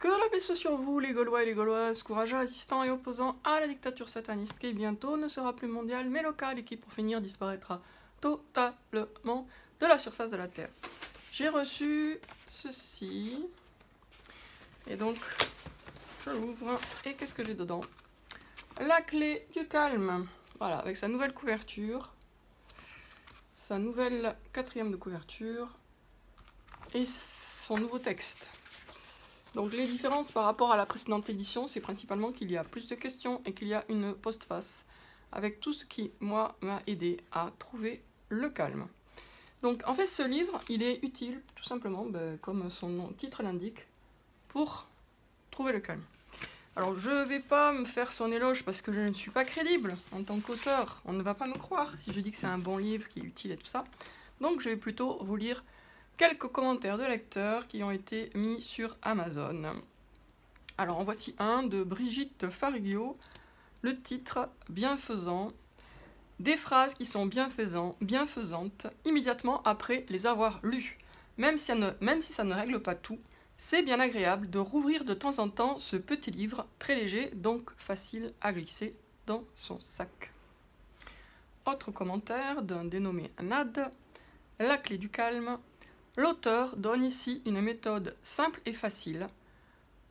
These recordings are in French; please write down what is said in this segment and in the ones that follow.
Que la paix soit sur vous, les Gaulois et les Gauloises, courageux résistants et opposants à la dictature sataniste qui bientôt ne sera plus mondiale mais locale et qui pour finir disparaîtra totalement de la surface de la Terre. J'ai reçu ceci, et donc je l'ouvre, et qu'est-ce que j'ai dedans? La clé du calme, voilà, avec sa nouvelle couverture, sa nouvelle 4e de couverture, et son nouveau texte. Donc les différences par rapport à la précédente édition, c'est principalement qu'il y a plus de questions et qu'il y a une postface, avec tout ce qui, moi, m'a aidé à trouver le calme. Donc en fait, ce livre, il est utile, tout simplement, comme son titre l'indique, pour trouver le calme. Alors je ne vais pas me faire son éloge parce que je ne suis pas crédible en tant qu'auteur. On ne va pas me croire si je dis que c'est un bon livre qui est utile et tout ça. Donc je vais plutôt vous lire quelques commentaires de lecteurs qui ont été mis sur Amazon. Alors en voici un de Brigitte Farigio, le titre « Bienfaisant ». Des phrases qui sont bienfaisantes immédiatement après les avoir lues. Même si ça ne règle pas tout, c'est bien agréable de rouvrir de temps en temps ce petit livre très léger, donc facile à glisser dans son sac. Autre commentaire d'un dénommé Nad, « La clé du calme ». L'auteur donne ici une méthode simple et facile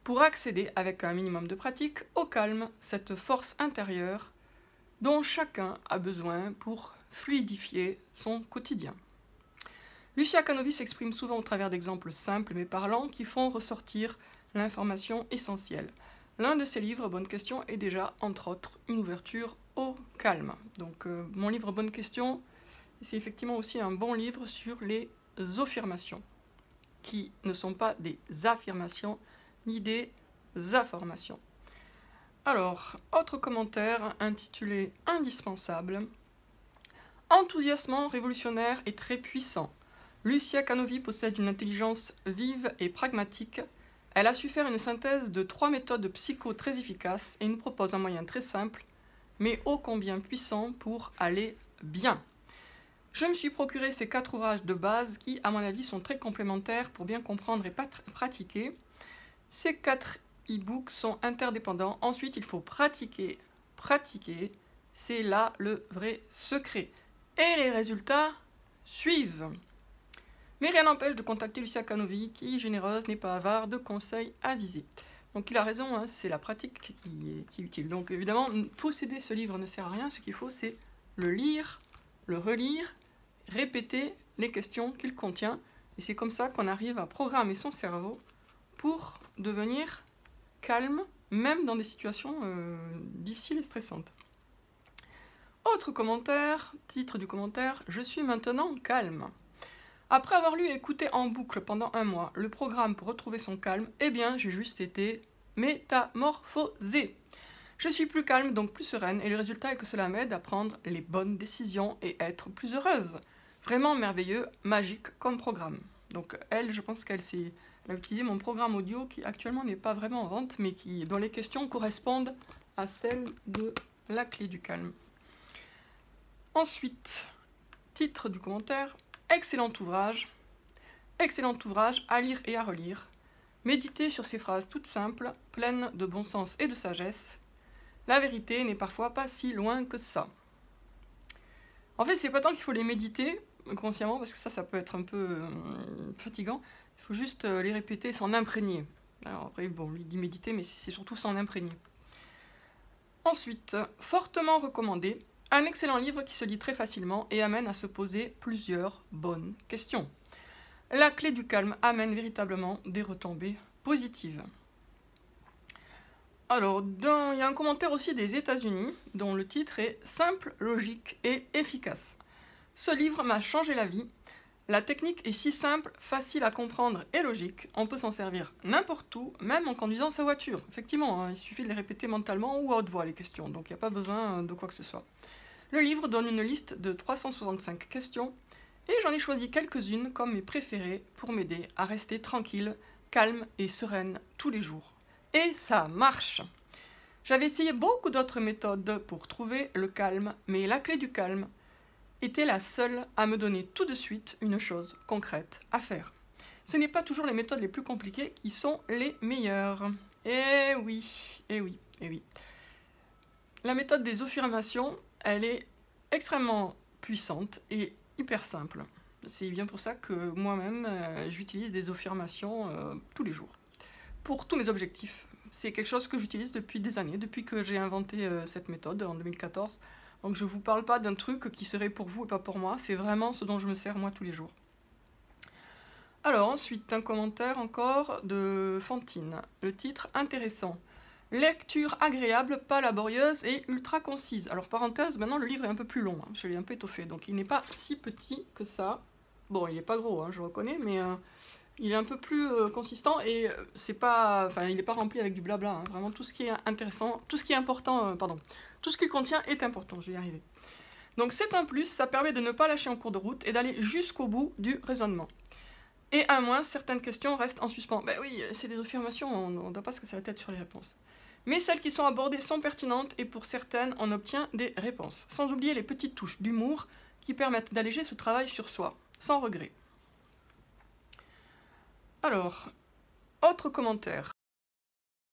pour accéder avec un minimum de pratique au calme, cette force intérieure dont chacun a besoin pour fluidifier son quotidien. Lucia Canovi s'exprime souvent au travers d'exemples simples mais parlants qui font ressortir l'information essentielle. L'un de ses livres, Bonne Question, est déjà, entre autres, une ouverture au calme. Donc mon livre Bonne Question, c'est effectivement aussi un bon livre sur les affirmations, qui ne sont pas des affirmations ni des informations. Alors, autre commentaire intitulé « Indispensable ». Enthousiasmant, révolutionnaire et très puissant. Lucia Canovi possède une intelligence vive et pragmatique. Elle a su faire une synthèse de 3 méthodes psycho très efficaces et nous propose un moyen très simple, mais ô combien puissant pour aller bien. Je me suis procuré ces 4 ouvrages de base qui, à mon avis, sont très complémentaires pour bien comprendre et pratiquer. Ces 4 e-books sont interdépendants. Ensuite, il faut pratiquer. C'est là le vrai secret. Et les résultats suivent. Mais rien n'empêche de contacter Lucia Canovi, qui, généreuse, n'est pas avare de conseils avisés. Donc il a raison, hein, c'est la pratique qui est utile. Donc évidemment, posséder ce livre ne sert à rien. Ce qu'il faut, c'est le lire, le relire, répéter les questions qu'il contient. Et c'est comme ça qu'on arrive à programmer son cerveau pour devenir calme, même dans des situations difficiles et stressantes. Autre commentaire, titre du commentaire, « Je suis maintenant calme ». Après avoir lu et écouté en boucle pendant un mois le programme pour retrouver son calme, eh bien j'ai juste été métamorphosée. Je suis plus calme, donc plus sereine, et le résultat est que cela m'aide à prendre les bonnes décisions et être plus heureuse. Vraiment merveilleux, magique comme programme. Donc elle, je pense qu'elle a utilisé mon programme audio qui actuellement n'est pas vraiment en vente, mais dont les questions correspondent à celles de la clé du calme. Ensuite, titre du commentaire, excellent ouvrage à lire et à relire. Méditez sur ces phrases toutes simples, pleines de bon sens et de sagesse. La vérité n'est parfois pas si loin que ça. En fait, c'est pas tant qu'il faut les méditer consciemment, parce que ça peut être un peu fatigant. Il faut juste les répéter, s'en imprégner. Alors après, bon, lui dit méditer, mais c'est surtout s'en imprégner. Ensuite, fortement recommandé, un excellent livre qui se lit très facilement et amène à se poser plusieurs bonnes questions. La clé du calme amène véritablement des retombées positives. Alors, il y a un commentaire aussi des États-Unis, dont le titre est « Simple, logique et efficace ». Ce livre m'a changé la vie. La technique est si simple, facile à comprendre et logique. On peut s'en servir n'importe où, même en conduisant sa voiture. Effectivement, il suffit de les répéter mentalement ou à haute voix les questions, donc il n'y a pas besoin de quoi que ce soit. Le livre donne une liste de 365 questions et j'en ai choisi quelques-unes comme mes préférées pour m'aider à rester tranquille, calme et sereine tous les jours. Et ça marche! J'avais essayé beaucoup d'autres méthodes pour trouver le calme, mais la clé du calme était la seule à me donner tout de suite une chose concrète à faire. ce n'est pas toujours les méthodes les plus compliquées qui sont les meilleures. Eh oui, eh oui, eh oui. La méthode des affirmations, elle est extrêmement puissante et hyper simple. C'est bien pour ça que moi-même, j'utilise des affirmations tous les jours. Pour tous mes objectifs. C'est quelque chose que j'utilise depuis des années, depuis que j'ai inventé cette méthode en 2014. Donc je ne vous parle pas d'un truc qui serait pour vous et pas pour moi, c'est vraiment ce dont je me sers moi tous les jours. Alors ensuite, un commentaire encore de Fantine. Le titre intéressant. Lecture agréable, pas laborieuse et ultra concise. Alors parenthèse, maintenant le livre est un peu plus long, hein, je l'ai un peu étoffé, donc il n'est pas si petit que ça. Bon, il n'est pas gros, hein, je reconnais, mais il est un peu plus consistant et c'est pas, enfin, il n'est pas rempli avec du blabla. Hein, vraiment, tout ce qui est intéressant, tout ce qui est important, tout ce qu'il contient est important, je vais y arriver. Donc c'est un plus, ça permet de ne pas lâcher en cours de route et d'aller jusqu'au bout du raisonnement. Et à moins, certaines questions restent en suspens. Ben oui, c'est des affirmations, on ne doit pas se casser la tête sur les réponses. Mais celles qui sont abordées sont pertinentes et pour certaines, on obtient des réponses. Sans oublier les petites touches d'humour qui permettent d'alléger ce travail sur soi, sans regret. Alors, autre commentaire.